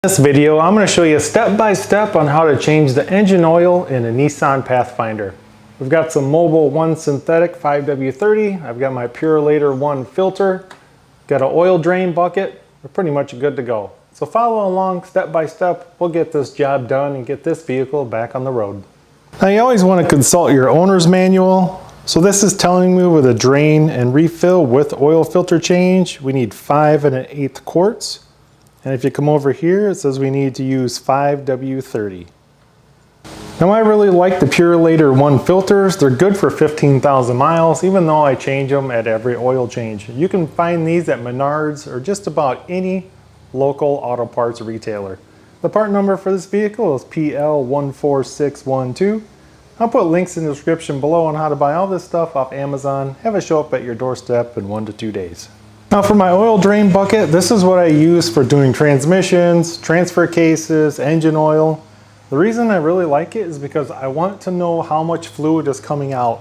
In this video, I'm going to show you step by step on how to change the engine oil in a Nissan Pathfinder. We've got some Mobil 1 synthetic 5W30. I've got my Purolator 1 filter. Got an oil drain bucket. We're pretty much good to go. So follow along step by step. We'll get this job done and get this vehicle back on the road. Now you always want to consult your owner's manual. So this is telling me with a drain and refill with oil filter change, we need 5 1/8 quarts. And if you come over here, it says we need to use 5W30. Now I really like the Purolator 1 filters. They're good for 15,000 miles, even though I change them at every oil change. You can find these at Menards or just about any local auto parts retailer. The part number for this vehicle is PL14612. I'll put links in the description below on how to buy all this stuff off Amazon. Have it show up at your doorstep in 1 to 2 days. Now for my oil drain bucket, this is what I use for doing transmissions, transfer cases, engine oil. The reason I really like it is because I want to know how much fluid is coming out.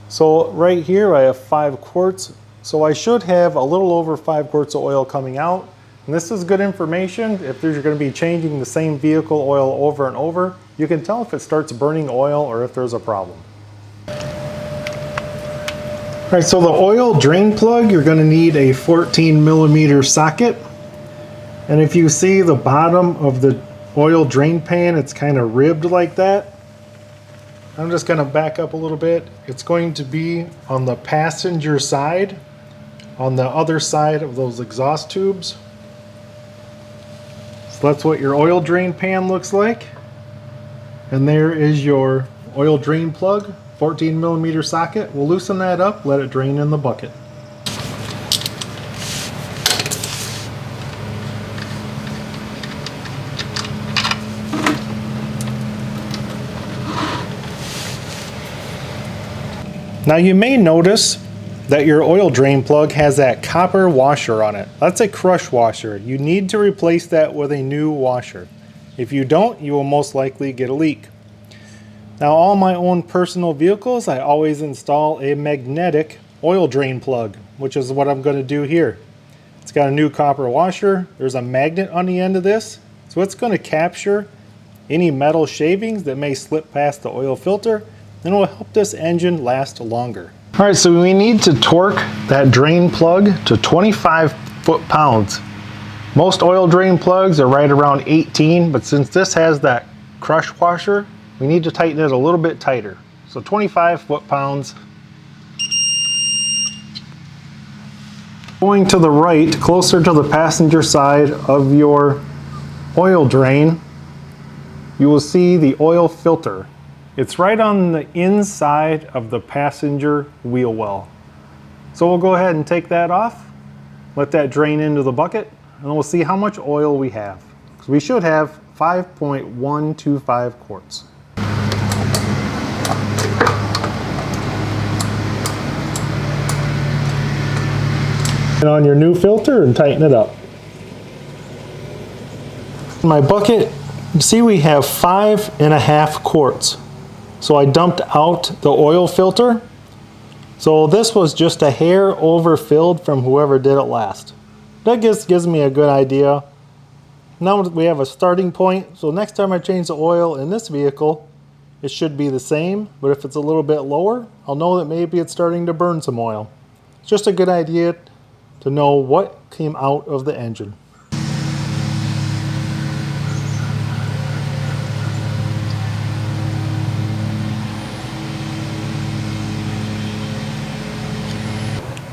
So right here I have 5 quarts, so I should have a little over 5 quarts of oil coming out. And this is good information if you're going to be changing the same vehicle oil over and over. You can tell if it starts burning oil or if there's a problem. All right, so the oil drain plug, you're going to need a 14mm socket. And if you see the bottom of the oil drain pan, it's kind of ribbed like that. I'm just going to back up a little bit. It's going to be on the passenger side, on the other side of those exhaust tubes. So that's what your oil drain pan looks like. And there is your oil drain plug. 14mm socket. We'll loosen that up, let it drain in the bucket. Now you may notice that your oil drain plug has that copper washer on it. That's a crush washer. You need to replace that with a new washer. If you don't, you will most likely get a leak. Now all my own personal vehicles, I always install a magnetic oil drain plug, which is what I'm going to do here. It's got a new copper washer. There's a magnet on the end of this, so it's going to capture any metal shavings that may slip past the oil filter, and it will help this engine last longer. All right, so we need to torque that drain plug to 25 foot-pounds. Most oil drain plugs are right around 18, but since this has that crush washer, we need to tighten it a little bit tighter. So 25 foot-pounds. Going to the right, closer to the passenger side of your oil drain, you will see the oil filter. It's right on the inside of the passenger wheel well. So we'll go ahead and take that off, let that drain into the bucket, and we'll see how much oil we have. So we should have 5.125 quarts. On your new filter and tighten it up. In my bucket, you see we have 5.5 quarts. So I dumped out the oil filter. So this was just a hair overfilled from whoever did it last. That gives me a good idea. Now we have a starting point. So next time I change the oil in this vehicle, it should be the same. But if it's a little bit lower, I'll know that maybe it's starting to burn some oil. It's just a good idea to know what came out of the engine.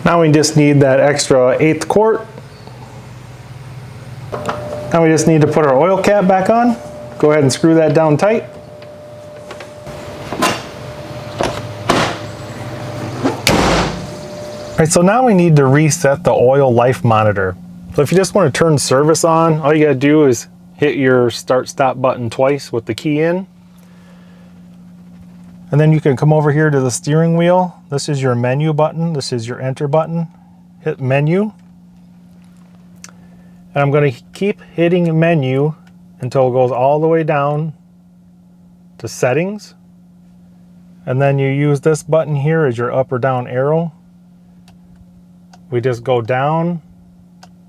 Now we just need that extra 1/8 quart. Now we just need to put our oil cap back on. Go ahead and screw that down tight. All right, so now we need to reset the oil life monitor. So if you just want to turn service on, all you gotta do is hit your start stop button twice with the key in. And then you can come over here to the steering wheel. This is your menu button. This is your enter button. Hit menu. And I'm gonna keep hitting menu until it goes all the way down to settings. And then you use this button here as your up or down arrow. We just go down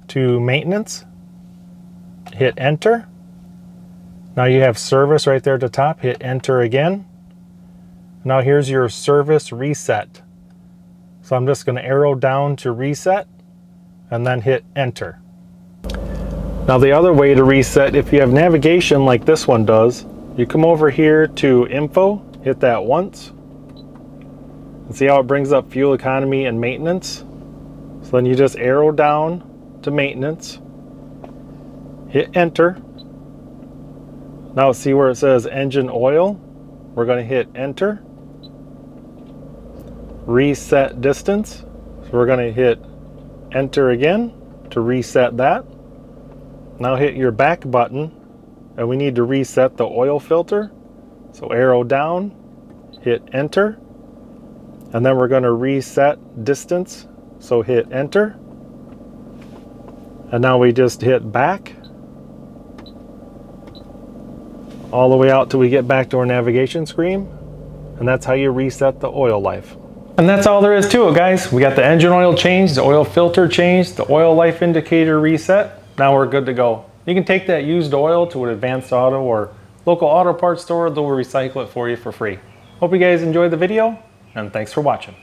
to maintenance, hit enter. Now you have service right there at the top, hit enter again. Now here's your service reset. So I'm just going to arrow down to reset and then hit enter. Now the other way to reset, if you have navigation like this one does, you come over here to info, hit that once, and see how it brings up fuel economy and maintenance. So then you just arrow down to maintenance, hit enter. Now see where it says engine oil, we're going to hit enter. Reset distance, so we're going to hit enter again to reset that. Now hit your back button, and we need to reset the oil filter. So arrow down, hit enter, and then we're going to reset distance, so hit enter. And now we just hit back all the way out till we get back to our navigation screen, and that's how you reset the oil life. And that's all there is to it, guys. We got the engine oil changed, the oil filter changed, the oil life indicator reset. Now we're good to go. You can take that used oil to an Advanced Auto or local auto parts store. They'll recycle it for you for free. Hope you guys enjoyed the video, and thanks for watching.